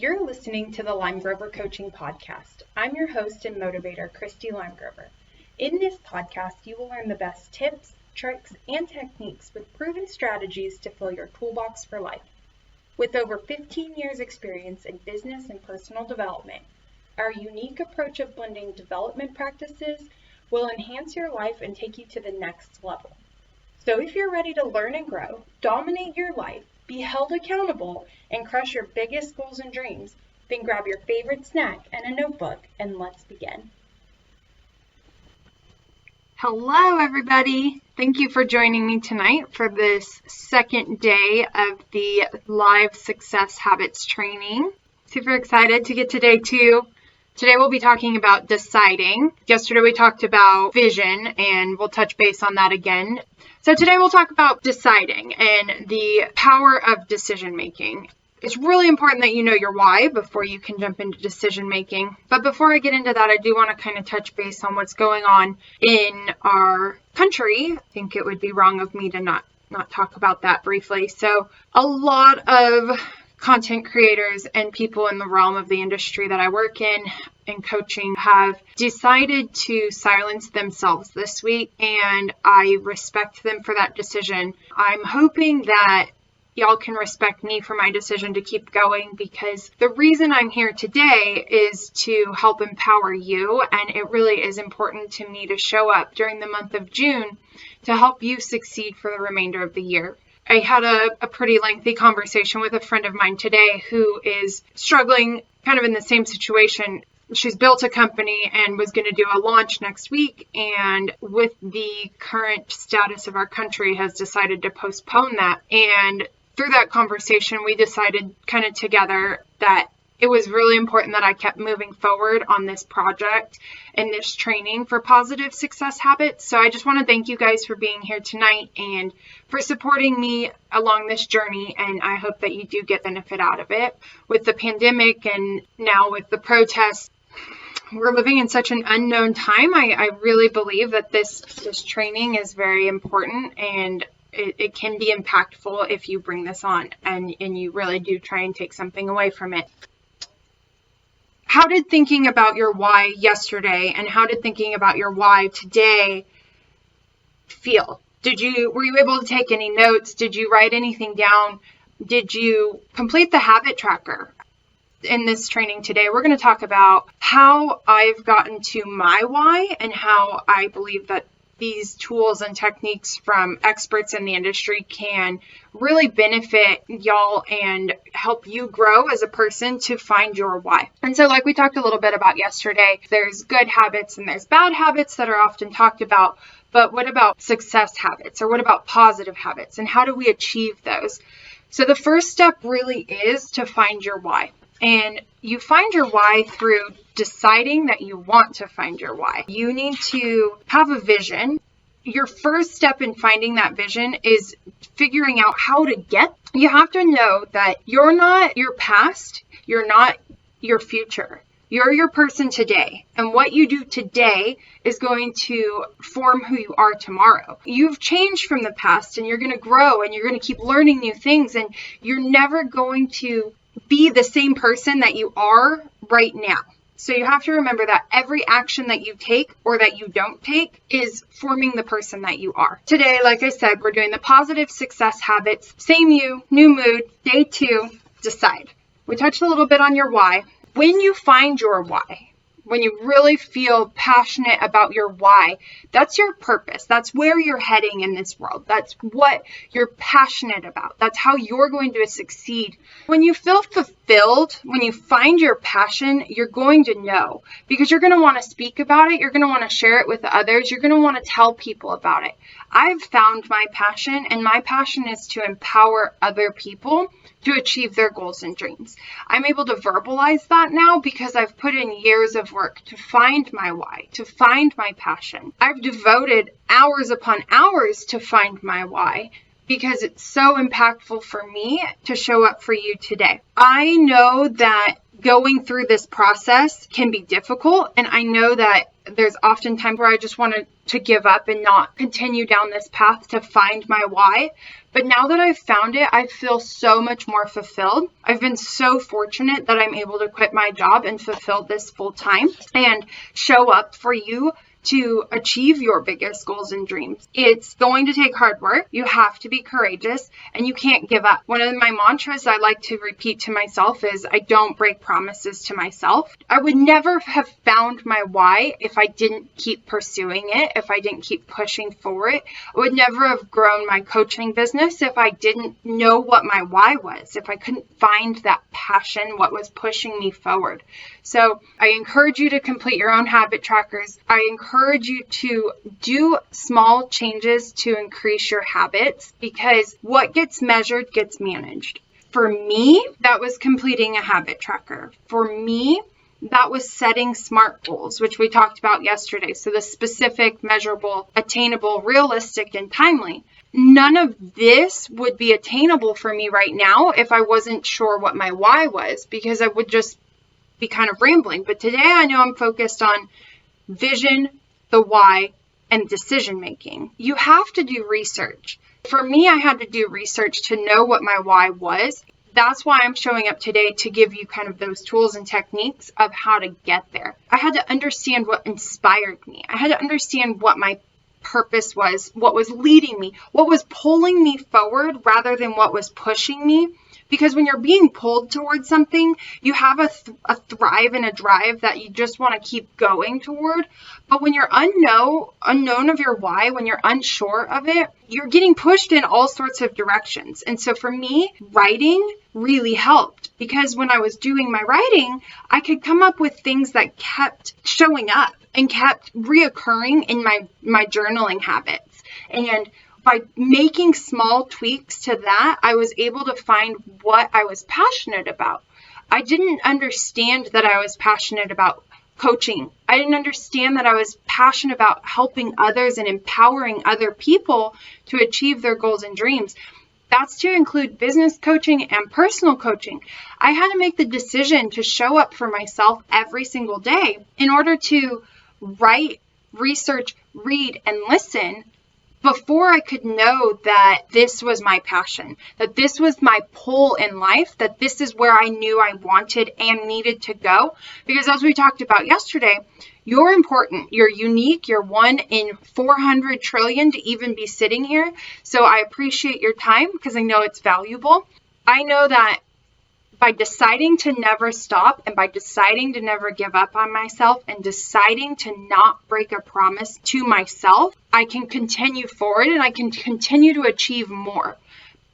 You're listening to the Limegrover Coaching Podcast. I'm your host and motivator, Christy Limegrover. In this podcast, you will learn the best tips, tricks, and techniques with proven strategies to fill your toolbox for life. With over 15 years experience in business and personal development, our unique approach of blending development practices will enhance your life and take you to the next level. So if you're ready to learn and grow, dominate your life, be held accountable, and crush your biggest goals and dreams, then grab your favorite snack and a notebook and let's begin. Hello everybody! Thank you for joining me tonight for this second day of the live success habits training. Super excited to get to day 2. Today we'll be talking about deciding. Yesterday we talked about vision and we'll touch base on that again. So today we'll talk about deciding and the power of decision making. It's really important that you know your why before you can jump into decision making. But before I get into that, I do want to kind of touch base on what's going on in our country. I think it would be wrong of me to not talk about that briefly. So a lot of content creators and people in the realm of the industry that I work in and coaching have decided to silence themselves this week, and I respect them for that decision. I'm hoping that y'all can respect me for my decision to keep going, because the reason I'm here today is to help empower you, and it really is important to me to show up during the month of June to help you succeed for the remainder of the year. I had a pretty lengthy conversation with a friend of mine today who is struggling kind of in the same situation. She's built a company and was going to do a launch next week, and with the current status of our country has decided to postpone that. And through that conversation, we decided kind of together that it was really important that I kept moving forward on this project and this training for positive success habits. So I just want to thank you guys for being here tonight and for supporting me along this journey. And I hope that you do get benefit out of it. With the pandemic and now with the protests, we're living in such an unknown time. I really believe that this training is very important, and it can be impactful if you bring this on and you really do try and take something away from it. How did thinking about your why yesterday and how did thinking about your why today feel? Were you able to take any notes? Did you write anything down? Did you complete the habit tracker? In this training today, we're going to talk about how I've gotten to my why and how I believe that these tools and techniques from experts in the industry can really benefit y'all and help you grow as a person to find your why. And so like we talked a little bit about yesterday, there's good habits and there's bad habits that are often talked about, but what about success habits, or what about positive habits, and how do we achieve those? So the first step really is to find your why. And you find your why through deciding that you want to find your why. You need to have a vision. Your first step in finding that vision is figuring out how to get. You have to know that you're not your past, you're not your future. You're your person today. And what you do today is going to form who you are tomorrow. You've changed from the past, and you're going to grow, and you're going to keep learning new things, and you're never going to be the same person that you are right now. So you have to remember that every action that you take or that you don't take is forming the person that you are. Today, like I said, we're doing the positive success habits. Same you, new mood, day 2, decide. We touched a little bit on your why. When you find your why, when you really feel passionate about your why, that's your purpose. That's where you're heading in this world. That's what you're passionate about. That's how you're going to succeed. When you feel fulfilled, when you find your passion, you're going to know, because you're going to want to speak about it. You're going to want to share it with others. You're going to want to tell people about it. I've found my passion, and my passion is to empower other people to achieve their goals and dreams. I'm able to verbalize that now because I've put in years of work to find my why, to find my passion. I've devoted hours upon hours to find my why because it's so impactful for me to show up for you today. I know that going through this process can be difficult, and I know that there's often times where I just wanted to give up and not continue down this path to find my why. But now that I've found it, I feel so much more fulfilled. I've been so fortunate that I'm able to quit my job and fulfill this full time and show up for you to achieve your biggest goals and dreams. It's going to take hard work. You have to be courageous and you can't give up. One of my mantras I like to repeat to myself is I don't break promises to myself. I would never have found my why if I didn't keep pursuing it, if I didn't keep pushing for it. I would never have grown my coaching business if I didn't know what my why was, if I couldn't find that passion, what was pushing me forward. So I encourage you to complete your own habit trackers. I encourage you to do small changes to increase your habits, because what gets measured gets managed. For me, that was completing a habit tracker. For me, that was setting SMART goals, which we talked about yesterday. So the specific, measurable, attainable, realistic, and timely. None of this would be attainable for me right now if I wasn't sure what my why was, because I would just be kind of rambling. But today I know I'm focused on vision, the why, and decision making. You have to do research. For me, I had to do research to know what my why was. That's why I'm showing up today, to give you kind of those tools and techniques of how to get there. I had to understand what inspired me. I had to understand what my purpose was, what was leading me, what was pulling me forward rather than what was pushing me. Because when you're being pulled towards something, you have a thrive and a drive that you just want to keep going toward. But when you're unknown of your why, when you're unsure of it, you're getting pushed in all sorts of directions. And so for me, writing really helped, because when I was doing my writing, I could come up with things that kept showing up and kept reoccurring in my journaling habits. And by making small tweaks to that, I was able to find what I was passionate about. I didn't understand that I was passionate about coaching. I didn't understand that I was passionate about helping others and empowering other people to achieve their goals and dreams. That's to include business coaching and personal coaching. I had to make the decision to show up for myself every single day in order to write, research, read, and listen before I could know that this was my passion, that this was my pull in life, that this is where I knew I wanted and needed to go. Because as we talked about yesterday, you're important, you're unique, you're 1 in 400 trillion to even be sitting here. So I appreciate your time because I know it's valuable. I know that by deciding to never stop and by deciding to never give up on myself and deciding to not break a promise to myself, I can continue forward and I can continue to achieve more.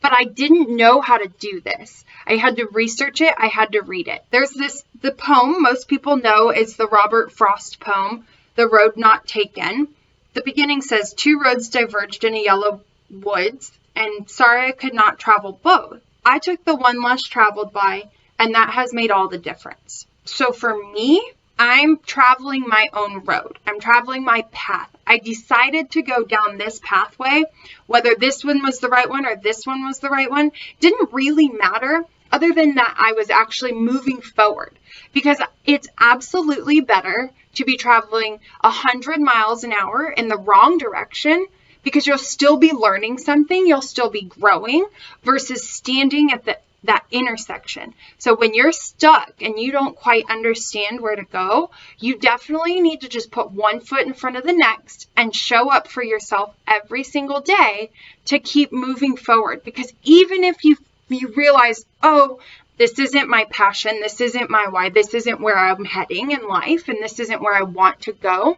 But I didn't know how to do this. I had to research it. I had to read it. There's the poem most people know is the Robert Frost poem, The Road Not Taken. The beginning says, 2 roads diverged in a yellow woods, and sorry I could not travel both. I took the one less traveled by, and that has made all the difference. So for me, I'm traveling my own road. I'm traveling my path. I decided to go down this pathway. Whether this one was the right one or this one was the right one didn't really matter, other than that I was actually moving forward. Because it's absolutely better to be traveling 100 miles an hour in the wrong direction, because you'll still be learning something, you'll still be growing, versus standing at that intersection. So when you're stuck and you don't quite understand where to go, you definitely need to just put one foot in front of the next and show up for yourself every single day to keep moving forward. Because even if you realize, oh, this isn't my passion, this isn't my why, this isn't where I'm heading in life, and this isn't where I want to go,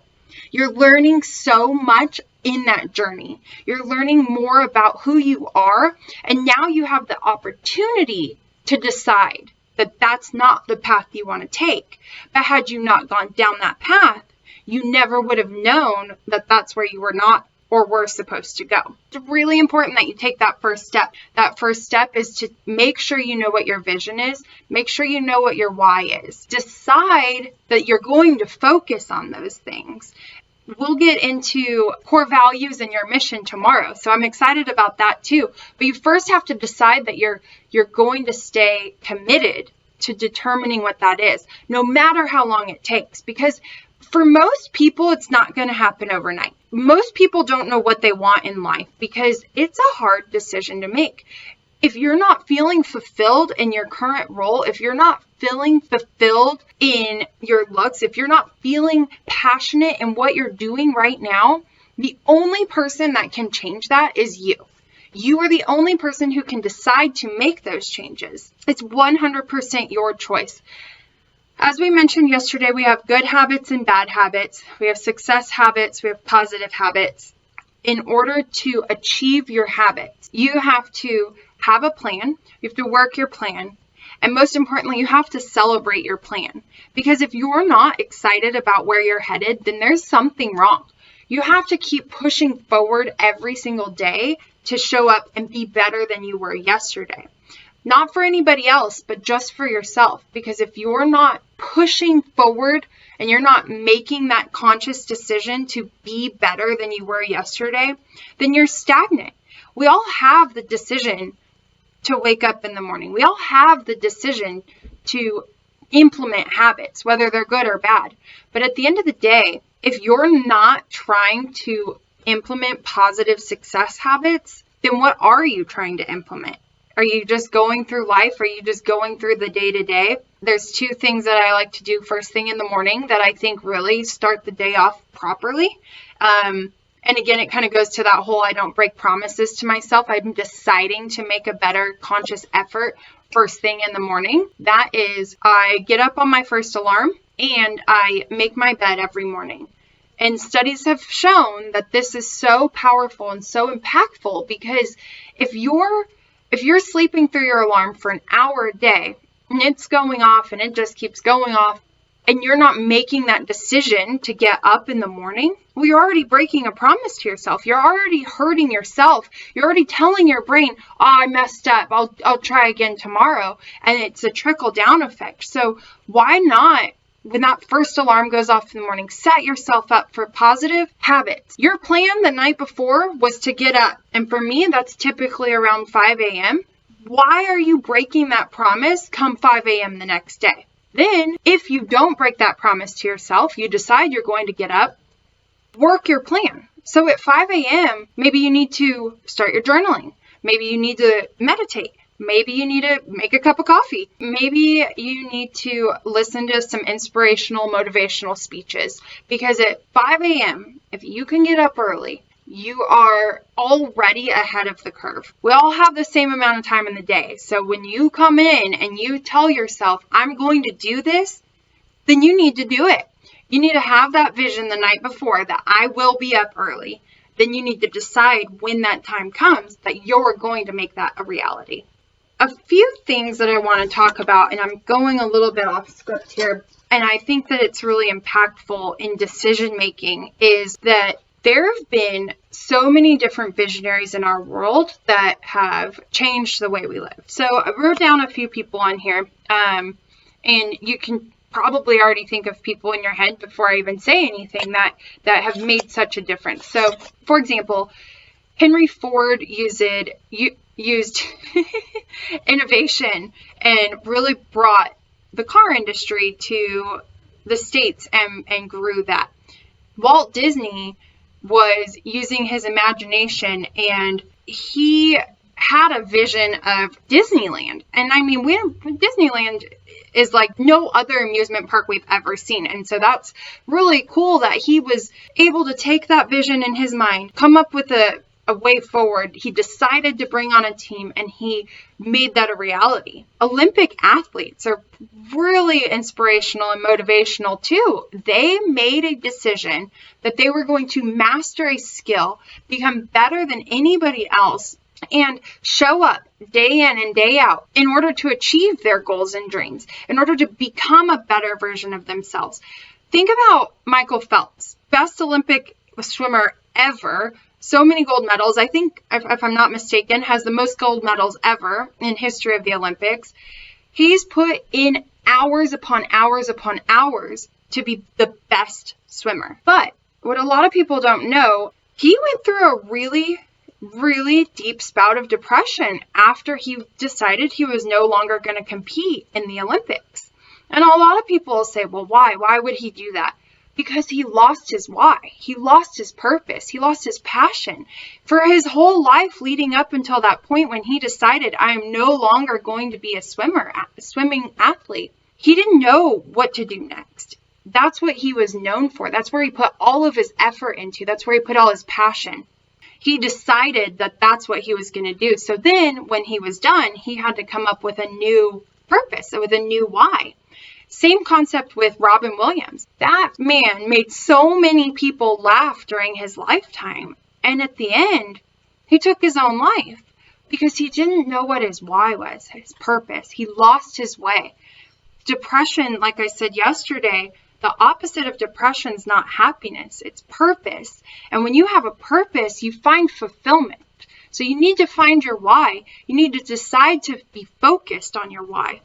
you're learning so much in that journey. You're learning more about who you are, and now you have the opportunity to decide that that's not the path you want to take. But had you not gone down that path, you never would have known that that's where you were not or were supposed to go. It's really important that you take that first step. That first step is to make sure you know what your vision is. Make sure you know what your why is. Decide that you're going to focus on those things. We'll get into core values and your mission tomorrow, so I'm excited about that too. But you first have to decide that you're going to stay committed to determining what that is, no matter how long it takes. Because For most people, it's not going to happen overnight. Most people don't know what they want in life because it's a hard decision to make. If you're not feeling fulfilled in your current role, if you're not feeling fulfilled in your looks, if you're not feeling passionate in what you're doing right now, the only person that can change that is you. You are the only person who can decide to make those changes. It's 100% your choice. As we mentioned yesterday, we have good habits and bad habits. We have success habits. We have positive habits. In order to achieve your habits, you have to have a plan. You have to work your plan. And most importantly, you have to celebrate your plan. Because if you're not excited about where you're headed, then there's something wrong. You have to keep pushing forward every single day to show up and be better than you were yesterday. Not for anybody else, but just for yourself. Because if you're not pushing forward and you're not making that conscious decision to be better than you were yesterday, then you're stagnant. We all have the decision to wake up in the morning. We all have the decision to implement habits, whether they're good or bad. But at the end of the day, if you're not trying to implement positive success habits, then what are you trying to implement? Are you just going through life? Are you just going through the day-to-day? There's two things that I like to do first thing in the morning that I think really start the day off properly. And again, it kind of goes to that whole I don't break promises to myself. I'm deciding to make a better conscious effort first thing in the morning. That is, I get up on my first alarm and I make my bed every morning. And studies have shown that this is so powerful and so impactful because if you're sleeping through your alarm for an hour a day and it's going off and it just keeps going off and you're not making that decision to get up in the morning, well, you're already breaking a promise to yourself. You're already hurting yourself. You're already telling your brain, I messed up. I'll try again tomorrow. And it's a trickle down effect. So why not, when that first alarm goes off in the morning, set yourself up for positive habits. Your plan the night before was to get up. And for me, that's typically around 5 a.m. Why are you breaking that promise come 5 a.m. the next day? Then, if you don't break that promise to yourself, you decide you're going to get up, work your plan. So at 5 a.m., maybe you need to start your journaling. Maybe you need to meditate. Maybe you need to make a cup of coffee. Maybe you need to listen to some inspirational, motivational speeches. Because at 5 a.m., if you can get up early, you are already ahead of the curve. We all have the same amount of time in the day. So when you come in and you tell yourself, I'm going to do this, then you need to do it. You need to have that vision the night before that I will be up early. Then you need to decide when that time comes that you're going to make that a reality. A few things that I want to talk about, and I'm going a little bit off script here, and I think that it's really impactful in decision making, is that there have been so many different visionaries in our world that have changed the way we live. So I wrote down a few people on here, and you can probably already think of people in your head before I even say anything that have made such a difference. So, for example, Henry Ford used innovation and really brought the car industry to the States and grew that. Walt Disney was using his imagination and he had a vision of Disneyland. And I mean, Disneyland is like no other amusement park we've ever seen. And so that's really cool that he was able to take that vision in his mind, come up with a way forward. He decided to bring on a team and he made that a reality. Olympic athletes are really inspirational and motivational too. They made a decision that they were going to master a skill, become better than anybody else, and show up day in and day out in order to achieve their goals and dreams, in order to become a better version of themselves. Think about Michael Phelps, best Olympic swimmer ever. So many gold medals. I think, if I'm not mistaken, has the most gold medals ever in history of the Olympics. He's put in hours upon hours upon hours to be the best swimmer. But what a lot of people don't know, he went through a really, really deep spout of depression after he decided he was no longer going to compete in the Olympics. And a lot of people will say, well, why? Why would he do that? because he lost his why. He lost his purpose. He lost his passion. For his whole life leading up until that point when he decided, I am no longer going to be a swimming athlete, he didn't know what to do next. That's what he was known for. That's where he put all of his effort into. That's where he put all his passion. He decided that that's what he was going to do. So then when he was done, he had to come up with a new purpose, with a new why. Same concept with Robin Williams. That man made so many people laugh during his lifetime. And at the end, he took his own life because he didn't know what his why was, his purpose. He lost his way. Depression, like I said yesterday, the opposite of depression is not happiness, it's purpose. And when you have a purpose, you find fulfillment. So you need to find your why. You need to decide to be focused on your why.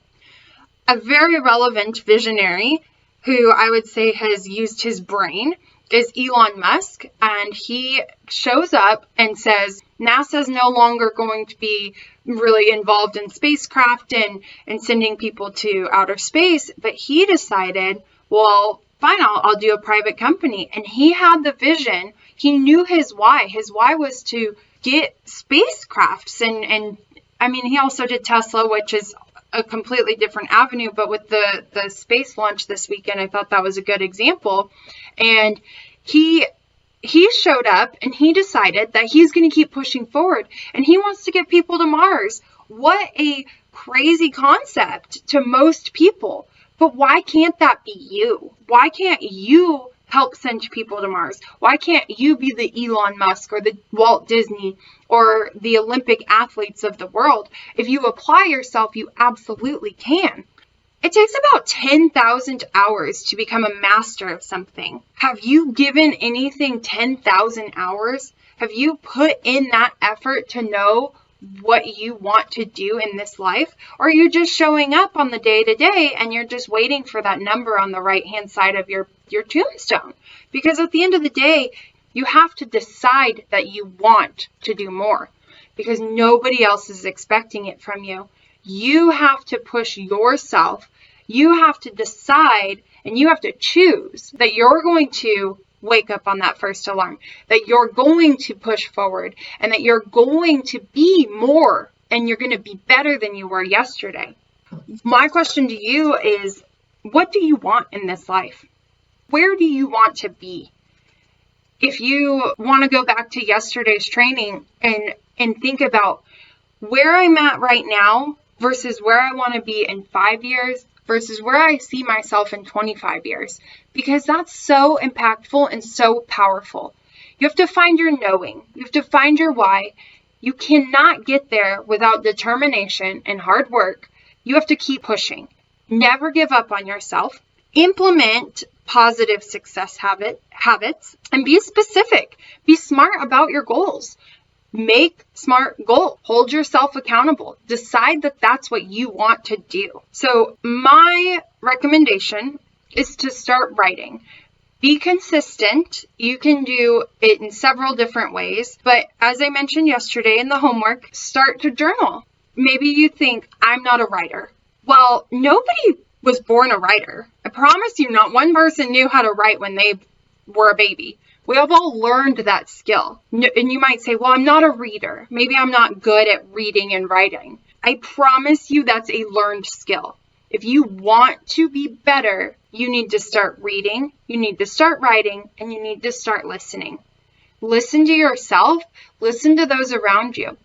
A very relevant visionary who I would say has used his brain is Elon Musk. And he shows up and says, NASA is no longer going to be really involved in spacecraft and sending people to outer space. But he decided, well, fine, I'll do a private company. And he had the vision. He knew his why. His why was to get spacecrafts. And I mean, he also did Tesla, which is a completely different avenue. But with the space launch this weekend, I thought that was a good example. And he showed up and he decided that he's going to keep pushing forward. And he wants to get people to Mars. What a crazy concept to most people. But why can't that be you? Why can't you help send people to Mars? Why can't you be the Elon Musk or the Walt Disney or the Olympic athletes of the world? If you apply yourself, you absolutely can. It takes about 10,000 hours to become a master of something. Have you given anything 10,000 hours? Have you put in that effort to know what you want to do in this life? Or are you just showing up on the day-to-day and you're just waiting for that number on the right-hand side of your tombstone? Because at the end of the day, you have to decide that you want to do more because nobody else is expecting it from you. You have to push yourself. You have to decide and you have to choose that you're going to wake up on that first alarm, that you're going to push forward, and that you're going to be more, and you're going to be better than you were yesterday. My question to you is, what do you want in this life? Where do you want to be? If you want to go back to yesterday's training and think about where I'm at right now versus where I want to be in 5 years, versus where I see myself in 25 years, because that's so impactful and so powerful. You have to find your knowing. You have to find your why. You cannot get there without determination and hard work. You have to keep pushing. Never give up on yourself. Implement positive success habits and be specific. Be smart about your goals. Make smart goals. Hold yourself accountable. Decide that that's what you want to do. So my recommendation is to start writing. Be consistent. You can do it in several different ways. But as I mentioned yesterday in the homework, start to journal. Maybe you think, I'm not a writer. Well, nobody was born a writer. I promise you, not one person knew how to write when they were a baby. We have all learned that skill. And you might say, well, I'm not a reader. Maybe I'm not good at reading and writing. I promise you that's a learned skill. If you want to be better, you need to start reading, you need to start writing, and you need to start listening. Listen to yourself. Listen to those around you.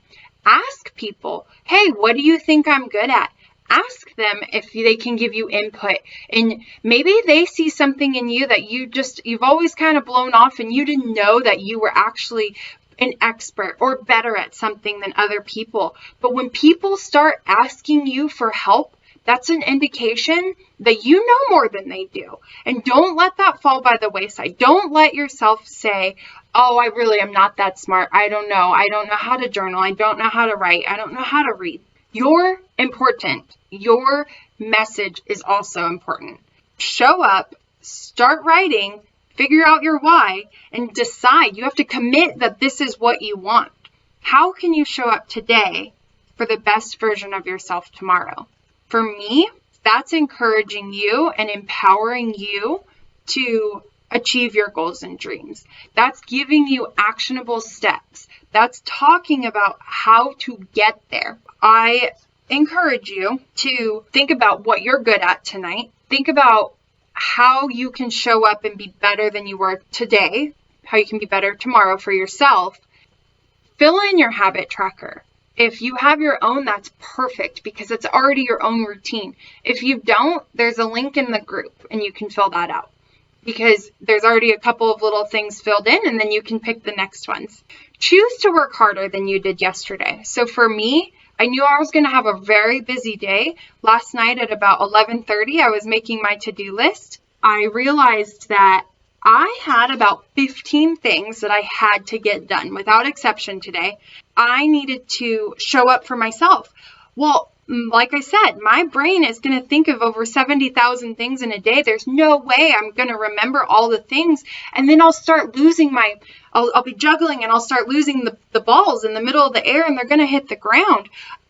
Ask people, hey, what do you think I'm good at? Ask them if they can give you input, and maybe they see something in you that you've always kind of blown off and you didn't know that you were actually an expert or better at something than other people. But when people start asking you for help, that's an indication that you know more than they do. And don't let that fall by the wayside. Don't let yourself say, oh, I really am not that smart. I don't know. I don't know how to journal. I don't know how to write. I don't know how to read. You're important. Your message is also important. Show up, start writing, figure out your why, and decide. You have to commit that this is what you want. How can you show up today for the best version of yourself tomorrow? For me, that's encouraging you and empowering you to achieve your goals and dreams. That's giving you actionable steps. That's talking about how to get there. I encourage you to think about what you're good at tonight. Think about how you can show up and be better than you were today, how you can be better tomorrow for yourself. Fill in your habit tracker. If you have your own, that's perfect because it's already your own routine. If you don't, there's a link in the group and you can fill that out because there's already a couple of little things filled in and then you can pick the next ones. Choose to work harder than you did yesterday. So for me, I knew I was going to have a very busy day. Last night at about 11:30, I was making my to-do list. I realized that I had about 15 things that I had to get done without exception today. I needed to show up for myself. Well, like I said, my brain is going to think of over 70,000 things in a day. There's no way I'm going to remember all the things. And then I'll start losing I'll be juggling and I'll start losing the balls in the middle of the air and they're going to hit the ground.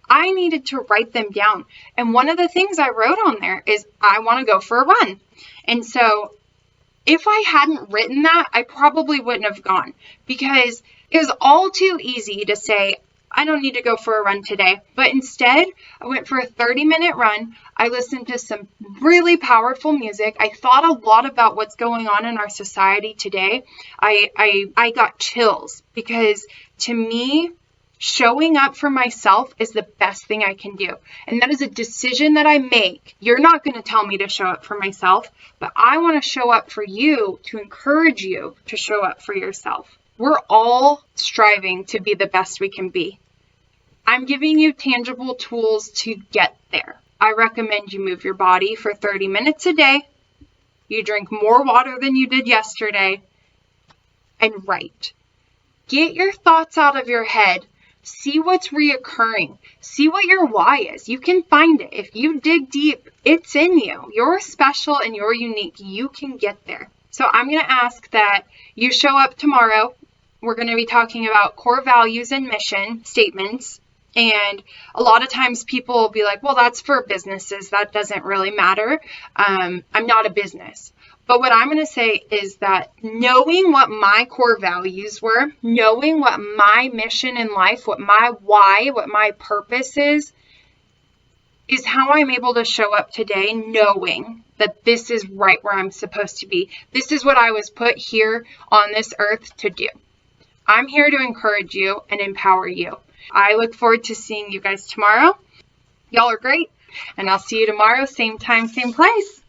I needed to write them down. And one of the things I wrote on there is I want to go for a run. And so if I hadn't written that, I probably wouldn't have gone because it was all too easy to say, I don't need to go for a run today. But instead, I went for a 30-minute run. I listened to some really powerful music. I thought a lot about what's going on in our society today. I got chills because to me, showing up for myself is the best thing I can do. And that is a decision that I make. You're not going to tell me to show up for myself, but I want to show up for you to encourage you to show up for yourself. We're all striving to be the best we can be. I'm giving you tangible tools to get there. I recommend you move your body for 30 minutes a day. You drink more water than you did yesterday. And write. Get your thoughts out of your head. See what's reoccurring. See what your why is. You can find it. If you dig deep, it's in you. You're special and you're unique. You can get there. So I'm going to ask that you show up tomorrow. We're going to be talking about core values and mission statements. And a lot of times people will be like, well, that's for businesses. That doesn't really matter. I'm not a business. But what I'm going to say is that knowing what my core values were, knowing what my mission in life, what my why, what my purpose is how I'm able to show up today knowing that this is right where I'm supposed to be. This is what I was put here on this earth to do. I'm here to encourage you and empower you. I look forward to seeing you guys tomorrow. Y'all are great. And I'll see you tomorrow, same time, same place.